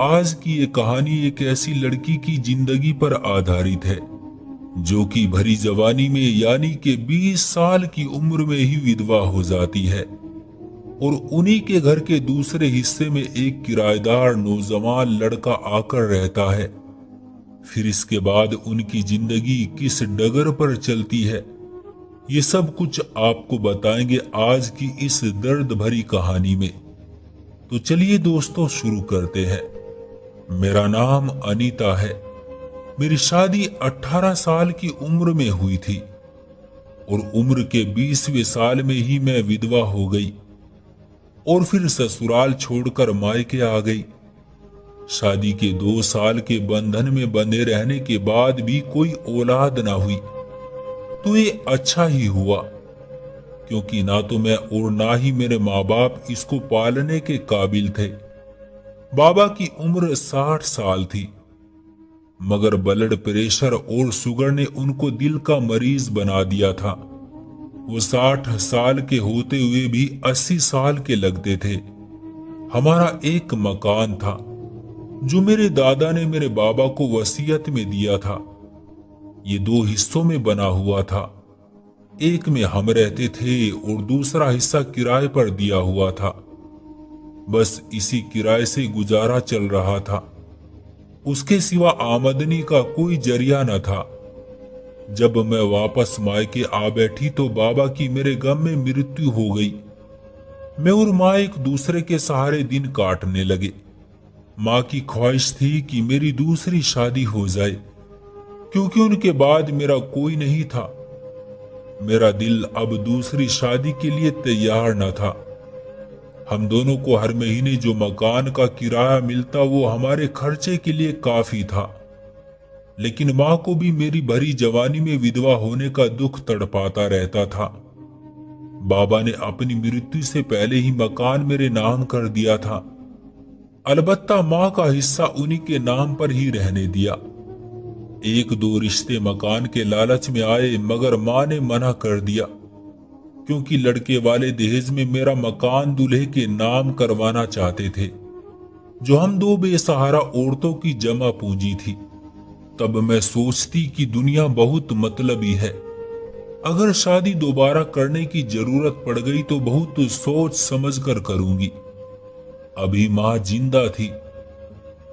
आज की ये कहानी एक ऐसी लड़की की जिंदगी पर आधारित है जो कि भरी जवानी में यानी कि 20 साल की उम्र में ही विधवा हो जाती है और उन्हीं के घर के दूसरे हिस्से में एक किराएदार नौजवान लड़का आकर रहता है। फिर इसके बाद उनकी जिंदगी किस डगर पर चलती है, ये सब कुछ आपको बताएंगे आज की इस दर्द भरी कहानी में। तो चलिए दोस्तों शुरू करते हैं। मेरा नाम अनीता है। मेरी शादी 18 साल की उम्र में हुई थी और उम्र के 20वें साल में ही मैं विधवा हो गई और फिर ससुराल छोड़कर मायके आ गई। शादी के 2 साल के बंधन में बंधे रहने के बाद भी कोई औलाद ना हुई, तो ये अच्छा ही हुआ, क्योंकि ना तो मैं और ना ही मेरे माँ बाप इसको पालने के काबिल थे। बाबा की उम्र 60 साल थी, मगर ब्लड प्रेशर और शुगर ने उनको दिल का मरीज बना दिया था। वो 60 साल के होते हुए भी 80 साल के लगते थे। हमारा एक मकान था जो मेरे दादा ने मेरे बाबा को वसीयत में दिया था। ये 2 हिस्सों में बना हुआ था। एक में हम रहते थे और दूसरा हिस्सा किराए पर दिया हुआ था। बस इसी किराए से गुजारा चल रहा था, उसके सिवा आमदनी का कोई जरिया न था। जब मैं वापस मायके आ बैठी तो बाबा की मेरे गम में मृत्यु हो गई। मैं और माँ एक दूसरे के सहारे दिन काटने लगे। माँ की ख्वाहिश थी कि मेरी दूसरी शादी हो जाए, क्योंकि उनके बाद मेरा कोई नहीं था। मेरा दिल अब दूसरी शादी के लिए तैयार न था। हम दोनों को हर महीने जो मकान का किराया मिलता वो हमारे खर्चे के लिए काफी था, लेकिन माँ को भी मेरी भरी जवानी में विधवा होने का दुख तड़पाता रहता था। बाबा ने अपनी मृत्यु से पहले ही मकान मेरे नाम कर दिया था। अलबत्ता माँ का हिस्सा उन्हीं के नाम पर ही रहने दिया। 1-2 रिश्ते मकान के लालच में आए, मगर माँ ने मना कर दिया, क्योंकि लड़के वाले दहेज में मेरा मकान दूल्हे के नाम करवाना चाहते थे, जो हम 2 बेसहारा औरतों की जमा पूंजी थी। तब मैं सोचती कि दुनिया बहुत मतलबी है। अगर शादी दोबारा करने की जरूरत पड़ गई तो बहुत सोच समझ कर करूंगी। अभी माँ जिंदा थी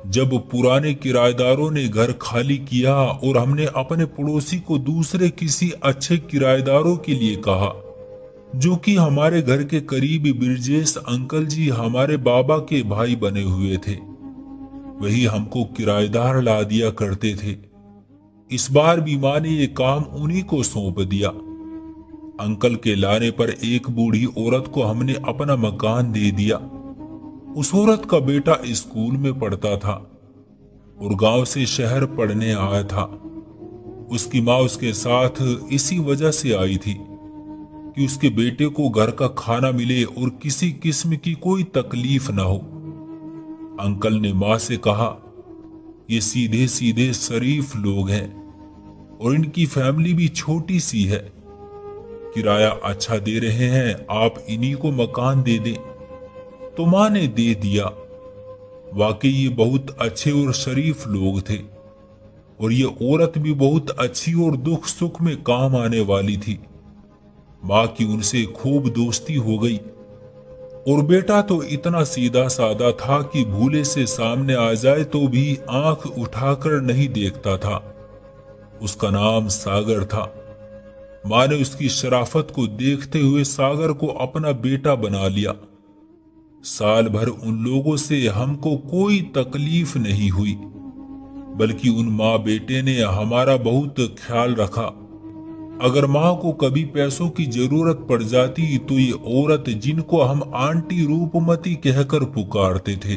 जब पुराने किराएदारों ने घर खाली किया और हमने अपने पड़ोसी को दूसरे किसी अच्छे किराएदारों के लिए कहा, जो कि हमारे घर के करीब बिरजेश अंकल जी हमारे बाबा के भाई बने हुए थे। वही हमको किराएदार ला दिया करते थे। इस बार भी माँ ने ये काम उन्हीं को सौंप दिया। अंकल के लाने पर एक बूढ़ी औरत को हमने अपना मकान दे दिया। उस औरत का बेटा स्कूल में पढ़ता था और गांव से शहर पढ़ने आया था। उसकी माँ उसके साथ इसी वजह से आई थी कि उसके बेटे को घर का खाना मिले और किसी किस्म की कोई तकलीफ ना हो। अंकल ने माँ से कहा, ये सीधे सीधे शरीफ लोग हैं और इनकी फैमिली भी छोटी सी है। किराया अच्छा दे रहे हैं, आप इन्हीं को मकान दे दें। तो माँ ने दे दिया। वाकई ये बहुत अच्छे और शरीफ लोग थे और ये औरत भी बहुत अच्छी और दुख सुख में काम आने वाली थी। माँ की उनसे खूब दोस्ती हो गई और बेटा तो इतना सीधा साधा था कि भूले से सामने आ जाए तो भी आंख उठाकर नहीं देखता था। उसका नाम सागर था। माँ ने उसकी शराफत को देखते हुए सागर को अपना बेटा बना लिया। साल भर उन लोगों से हमको कोई तकलीफ नहीं हुई, बल्कि उन माँ बेटे ने हमारा बहुत ख्याल रखा। अगर माँ को कभी पैसों की जरूरत पड़ जाती तो ये औरत, जिनको हम आंटी रूपमती कहकर पुकारते थे,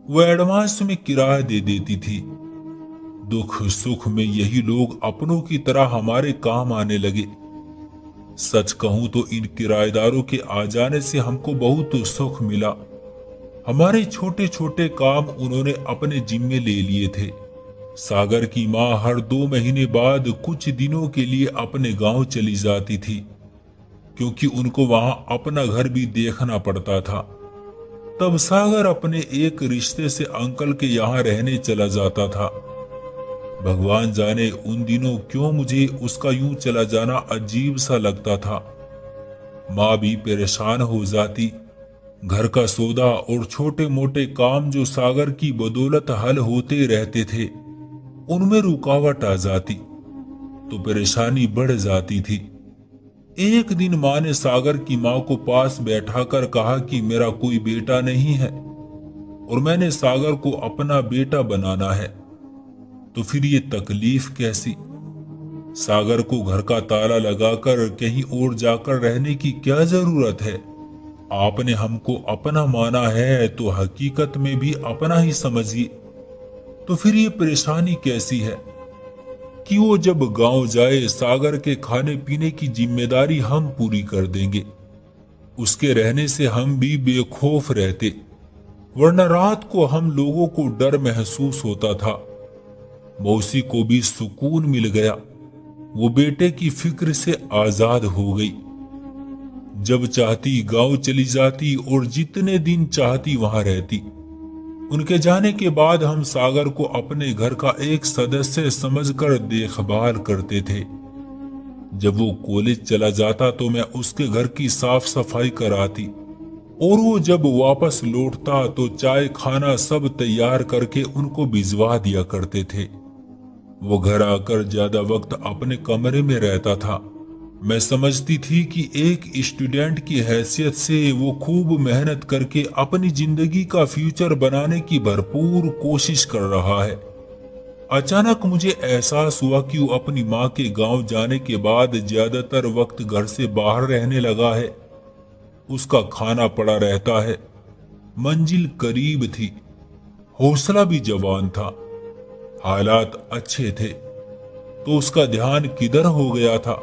वो एडवांस में किराया दे देती थी। दुख सुख में यही लोग अपनों की तरह हमारे काम आने लगे। सच कहूं तो इन किराएदारों के आ जाने से हमको बहुत सुख मिला। हमारे छोटे छोटे काम उन्होंने अपने जिम्मे ले लिए थे। सागर की माँ हर 2 महीने बाद कुछ दिनों के लिए अपने गांव चली जाती थी, क्योंकि उनको वहां अपना घर भी देखना पड़ता था। तब सागर अपने एक रिश्ते से अंकल के यहाँ रहने चला जाता था। भगवान जाने उन दिनों क्यों मुझे उसका यूं चला जाना अजीब सा लगता था। माँ भी परेशान हो जाती। घर का सौदा और छोटे मोटे काम जो सागर की बदौलत हल होते रहते थे, उनमें रुकावट आ जाती तो परेशानी बढ़ जाती थी। एक दिन माँ ने सागर की माँ को पास बैठाकर कहा कि मेरा कोई बेटा नहीं है और मैंने सागर को अपना बेटा बनाना है, तो फिर ये तकलीफ कैसी? सागर को घर का ताला लगाकर कहीं और जाकर रहने की क्या जरूरत है? आपने हमको अपना माना है तो हकीकत में भी अपना ही समझिए। तो फिर ये परेशानी कैसी है कि वो जब गांव जाए सागर के खाने पीने की जिम्मेदारी हम पूरी कर देंगे, उसके रहने से हम भी बेखौफ रहते, वरना रात को हम लोगों को डर महसूस होता था। मौसी को भी सुकून मिल गया, वो बेटे की फिक्र से आजाद हो गई। जब चाहती गांव चली जाती और जितने दिन चाहती वहां रहती। उनके जाने के बाद हम सागर को अपने घर का एक सदस्य समझकर देखभाल करते थे। जब वो कॉलेज चला जाता तो मैं उसके घर की साफ सफाई कराती और वो जब वापस लौटता तो चाय खाना सब तैयार करके उनको भिजवा दिया करते थे। वो घर आकर ज्यादा वक्त अपने कमरे में रहता था। मैं समझती थी कि एक स्टूडेंट की हैसियत से वो खूब मेहनत करके अपनी जिंदगी का फ्यूचर बनाने की भरपूर कोशिश कर रहा है। अचानक मुझे एहसास हुआ कि वो अपनी माँ के गांव जाने के बाद ज्यादातर वक्त घर से बाहर रहने लगा है। उसका खाना पड़ा रहता है। मंजिल करीब थी, हौसला भी जवान था, हालात अच्छे थे, तो उसका ध्यान किधर हो गया था?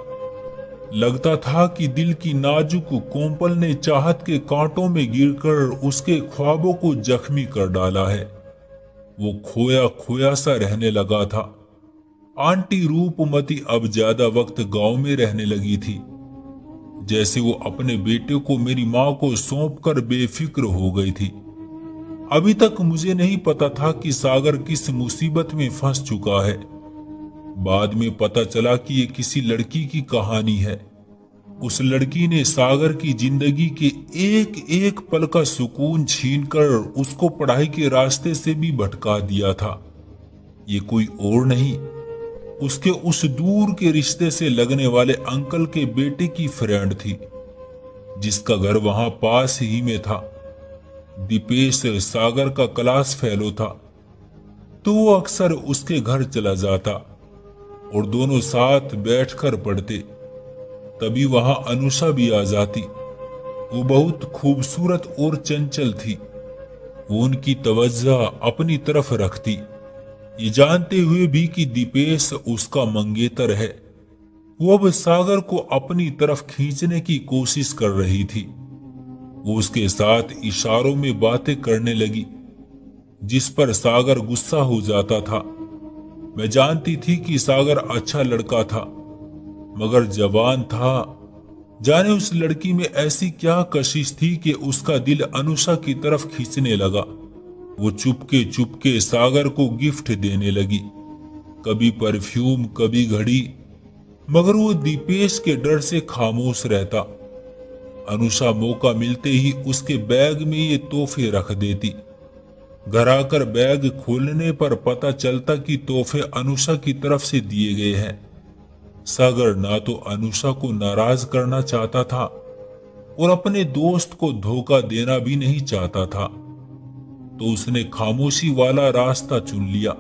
लगता था कि दिल की नाजुक कोमल ने चाहत के कांटों में गिरकर उसके ख्वाबों को जख्मी कर डाला है। वो खोया खोया सा रहने लगा था। आंटी रूपमती अब ज्यादा वक्त गांव में रहने लगी थी। जैसे वो अपने बेटे को मेरी माँ को सौंपकर बेफिक्र हो गई थी। अभी तक मुझे नहीं पता था कि सागर किस मुसीबत में फंस चुका है। बाद में पता चला कि ये किसी लड़की की कहानी है। उस लड़की ने सागर की जिंदगी के एक एक पल का सुकून छीनकर उसको पढ़ाई के रास्ते से भी भटका दिया था। ये कोई और नहीं, उसके उस दूर के रिश्ते से लगने वाले अंकल के बेटे की फ्रेंड थी, जिसका घर वहां पास ही में था। दीपेश सागर का क्लास फेलो था, तो वो अक्सर उसके घर चला जाता और दोनों साथ बैठकर पढ़ते। तभी वहां अनुषा भी आ जाती। वो बहुत खूबसूरत और चंचल थी। वो उनकी तवज्जो अपनी तरफ रखती, ये जानते हुए भी कि दीपेश उसका मंगेतर है। वो अब सागर को अपनी तरफ खींचने की कोशिश कर रही थी। वो उसके साथ इशारों में बातें करने लगी, जिस पर सागर गुस्सा हो जाता था। मैं जानती थी कि सागर अच्छा लड़का था, मगर जवान था। जाने उस लड़की में ऐसी क्या कशिश थी कि उसका दिल अनुषा की तरफ खींचने लगा। वो चुपके चुपके सागर को गिफ्ट देने लगी, कभी परफ्यूम कभी घड़ी, मगर वो दीपेश के डर से खामोश रहता। अनुषा मौका मिलते ही उसके बैग में ये तोहफे रख देती। घर आकर बैग खोलने पर पता चलता कि तोहफे अनुषा की तरफ से दिए गए हैं। सागर ना तो अनुषा को नाराज करना चाहता था और अपने दोस्त को धोखा देना भी नहीं चाहता था, तो उसने खामोशी वाला रास्ता चुन लिया।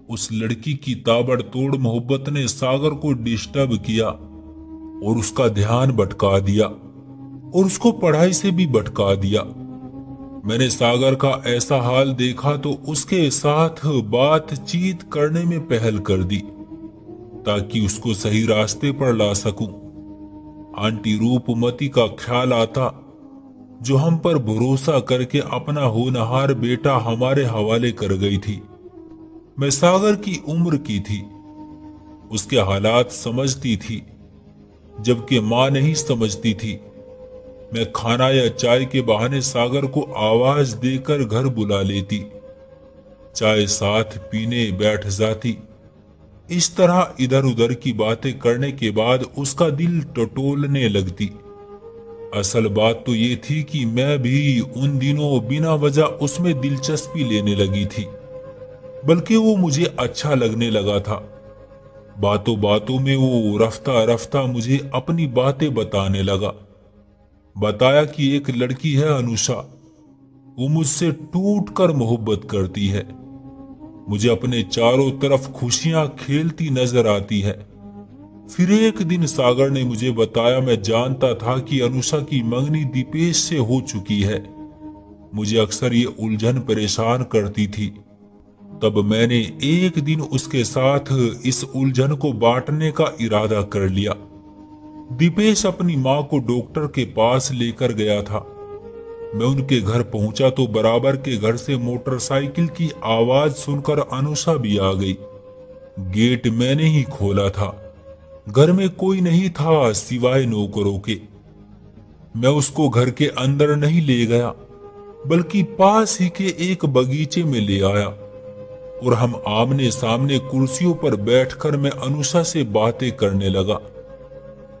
उस लड़की की ताबड़तोड़ मोहब्बत ने सागर को डिस्टर्ब किया और उसका ध्यान भटका दिया और उसको पढ़ाई से भी भटका दिया। मैंने सागर का ऐसा हाल देखा तो उसके साथ बातचीत करने में पहल कर दी, ताकि उसको सही रास्ते पर ला सकूं। आंटी रूपमती का ख्याल आता, जो हम पर भरोसा करके अपना होनहार बेटा हमारे हवाले कर गई थी। मैं सागर की उम्र की थी, उसके हालात समझती थी, जबकि मां नहीं समझती थी। मैं खाना या चाय के बहाने सागर को आवाज देकर घर बुला लेती। चाय साथ पीने बैठ जाती। इस तरह इधर उधर की बातें करने के बाद उसका दिल टटोलने लगती। असल बात तो ये थी कि मैं भी उन दिनों बिना वजह उसमें दिलचस्पी लेने लगी थी, बल्कि वो मुझे अच्छा लगने लगा था। बातों बातों में वो रफ्ता रफ्ता मुझे अपनी बातें बताने लगा। बताया कि एक लड़की है अनुषा, वो मुझसे टूट कर मोहब्बत करती है। मुझे अपने चारों तरफ खुशियां खेलती नजर आती है। फिर एक दिन सागर ने मुझे बताया, मैं जानता था कि अनुषा की मंगनी दीपेश से हो चुकी है। मुझे अक्सर ये उलझन परेशान करती थी। तब मैंने एक दिन उसके साथ इस उलझन को बांटने का इरादा कर लिया। दीपेश अपनी मां को डॉक्टर के पास लेकर गया था। मैं उनके घर पहुंचा तो बराबर के घर से मोटरसाइकिल की आवाज सुनकर अनुषा भी आ गई। गेट मैंने ही खोला था। घर में कोई नहीं था सिवाय नौकरों के। मैं उसको घर के अंदर नहीं ले गया, बल्कि पास ही के एक बगीचे में ले आया और हम आमने सामने कुर्सियों पर बैठकर मैं अनुषा से बातें करने लगा।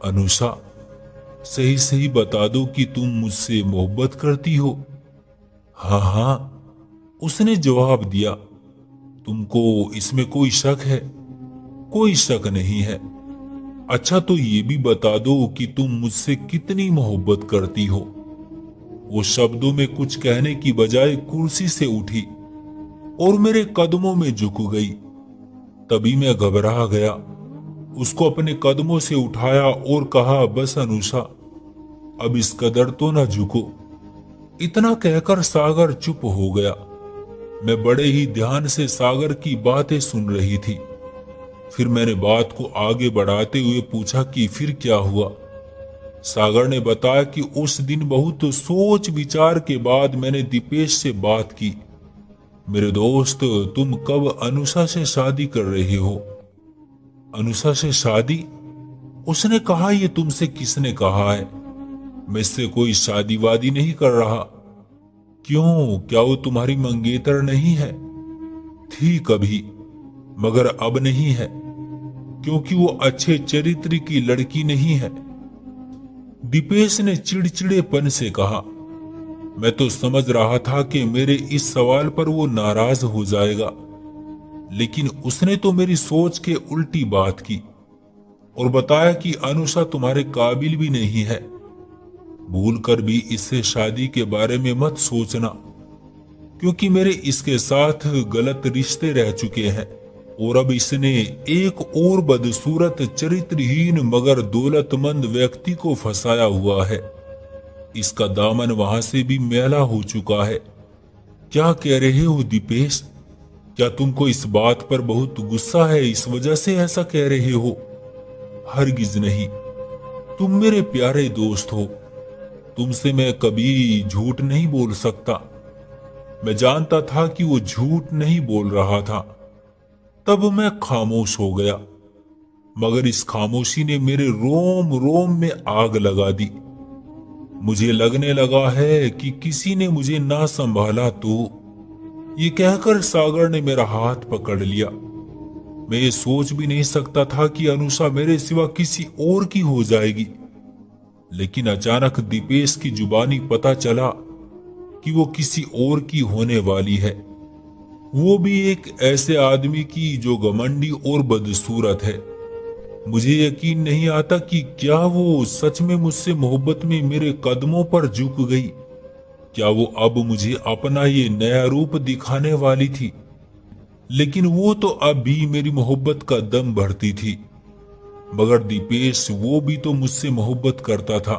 अनुषा, सही सही बता दो कि तुम मुझसे मोहब्बत करती हो। हाँ हाँ, उसने जवाब दिया। तुमको इसमें कोई शक है? कोई शक नहीं है। अच्छा तो ये भी बता दो कि तुम मुझसे कितनी मोहब्बत करती हो। वो शब्दों में कुछ कहने की बजाय कुर्सी से उठी और मेरे कदमों में झुक गई। तभी मैं घबरा गया। उसको अपने कदमों से उठाया और कहा, बस अनुषा, अब इस कदर तो ना झुको। इतना कहकर सागर चुप हो गया। मैं बड़े ही ध्यान से सागर की बातें सुन रही थी। फिर मैंने बात को आगे बढ़ाते हुए पूछा कि फिर क्या हुआ। सागर ने बताया कि उस दिन बहुत सोच विचार के बाद मैंने दीपेश से बात की। मेरे दोस्त, तुम कब अनुषा से शादी कर रहे हो? अनुषा से शादी? उसने कहा, ये तुमसे किसने कहा है? मैं इससे कोई शादी वादी नहीं कर रहा। क्यों, क्या वो तुम्हारी मंगेतर नहीं है? थी कभी, मगर अब नहीं है, क्योंकि वो अच्छे चरित्र की लड़की नहीं है। दीपेश ने चिड़चिड़ेपन से कहा। मैं तो समझ रहा था कि मेरे इस सवाल पर वो नाराज हो जाएगा, लेकिन उसने तो मेरी सोच के उल्टी बात की और बताया कि अनुषा तुम्हारे काबिल भी नहीं है। भूल कर भी इससे शादी के बारे में मत सोचना, क्योंकि मेरे इसके साथ गलत रिश्ते रह चुके हैं और अब इसने एक और बदसूरत चरित्रहीन मगर दौलतमंद व्यक्ति को फंसाया हुआ है। इसका दामन वहां से भी मैला हो चुका है। क्या कह रहे हो दीपेश? क्या तुमको इस बात पर बहुत गुस्सा है, इस वजह से ऐसा कह रहे हो? हरगिज नहीं। तुम मेरे प्यारे दोस्त हो। तुमसे मैं कभी झूठ नहीं बोल सकता। मैं जानता था कि वो झूठ नहीं बोल रहा था। तब मैं खामोश हो गया, मगर इस खामोशी ने मेरे रोम रोम में आग लगा दी। मुझे लगने लगा है कि किसी ने मुझे ना संभाला तो। ये कहकर सागर ने मेरा हाथ पकड़ लिया। मैं ये सोच भी नहीं सकता था कि अनुषा मेरे सिवा किसी और की हो जाएगी। लेकिन अचानक दीपेश की जुबानी पता चला कि वो किसी और की होने वाली है। वो भी एक ऐसे आदमी की जो घमंडी और बदसूरत है। मुझे यकीन नहीं आता कि क्या वो सच में मुझसे मोहब्बत में मेरे कदमों पर झुक गई। क्या वो अब मुझे अपना ये नया रूप दिखाने वाली थी? लेकिन वो तो अब भी मेरी मोहब्बत का दम भरती थी। मगर दीपेश, वो भी तो मुझसे मोहब्बत करता था।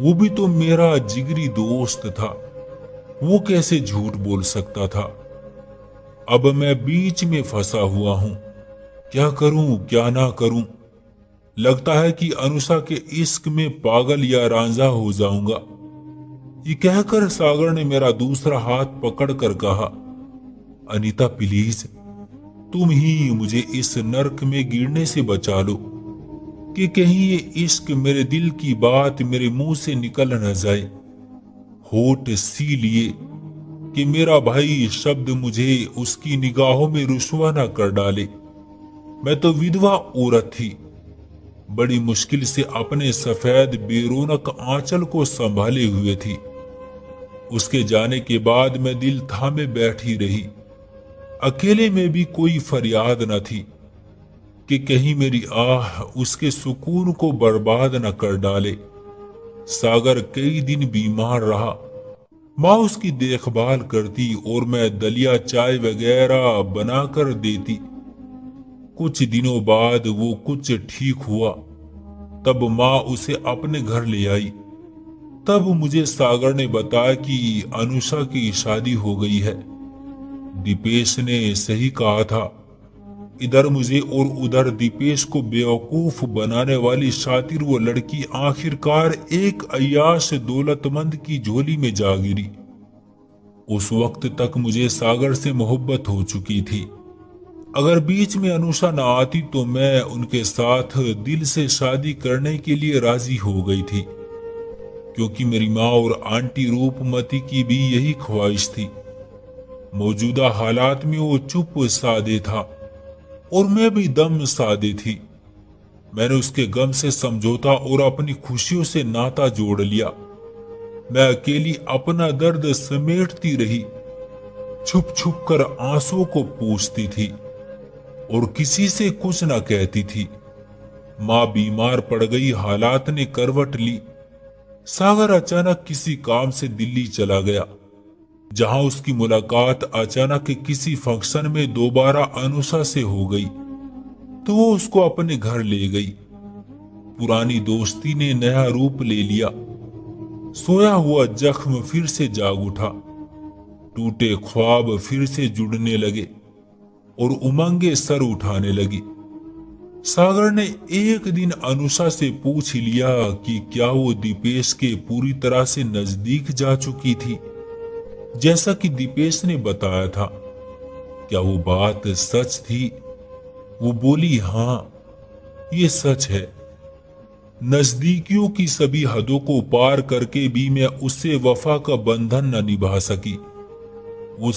वो भी तो मेरा जिगरी दोस्त था। वो कैसे झूठ बोल सकता था? अब मैं बीच में फंसा हुआ हूं। क्या करूं क्या ना करूं? लगता है कि अनुषा के इश्क में पागल या रांझा हो जाऊंगा। ये कहकर सागर ने मेरा दूसरा हाथ पकड़कर कहा, अनीता प्लीज, तुम ही मुझे इस नर्क में गिरने से बचा लो। कि कहीं ये इश्क मेरे दिल की बात मेरे मुंह से निकल न जाए। होठ सी लिए कि मेरा भाई शब्द मुझे उसकी निगाहों में रुसवा न कर डाले। मैं तो विधवा औरत थी, बड़ी मुश्किल से अपने सफेद बेरोनक आंचल को संभाले हुए थी। उसके जाने के बाद मैं दिल थामे बैठी रही। अकेले में भी कोई फरियाद न थी कि कहीं मेरी आह उसके सुकून को बर्बाद न कर डाले। सागर कई दिन बीमार रहा। माँ उसकी देखभाल करती और मैं दलिया चाय वगैरह बनाकर देती। कुछ दिनों बाद वो कुछ ठीक हुआ, तब माँ उसे अपने घर ले आई। तब मुझे सागर ने बताया कि अनुषा की शादी हो गई है। दीपेश ने सही कहा था। इधर मुझे और उधर दीपेश को बेवकूफ बनाने वाली शातिर वो लड़की आखिरकार एक अय्याश दौलतमंद की झोली में जा गिरी। उस वक्त तक मुझे सागर से मोहब्बत हो चुकी थी। अगर बीच में अनुषा न आती तो मैं उनके साथ दिल से शादी करने के लिए राजी हो गई थी, क्योंकि मेरी माँ और आंटी रूपमती की भी यही ख्वाहिश थी। मौजूदा हालात में वो चुप सादे था और मैं भी दम सादे थी। मैंने उसके गम से समझौता और अपनी खुशियों से नाता जोड़ लिया। मैं अकेली अपना दर्द समेटती रही, छुप छुप कर आंसुओं को पूछती थी और किसी से कुछ न कहती थी। माँ बीमार पड़ गई, हालात ने करवट ली। सागर अचानक किसी काम से दिल्ली चला गया, जहां उसकी मुलाकात अचानक किसी फंक्शन में दोबारा अनुषा से हो गई, तो वो उसको अपने घर ले गई। पुरानी दोस्ती ने नया रूप ले लिया। सोया हुआ जख्म फिर से जाग उठा, टूटे ख्वाब फिर से जुड़ने लगे और उमंगे सर उठाने लगी। सागर ने एक दिन अनुषा से पूछ लिया कि क्या वो दीपेश के पूरी तरह से नजदीक जा चुकी थी, जैसा कि दीपेश ने बताया था। क्या वो बात सच थी? वो बोली, हाँ, ये सच है। नजदीकियों की सभी हदों को पार करके भी मैं उससे वफा का बंधन न निभा सकी। वो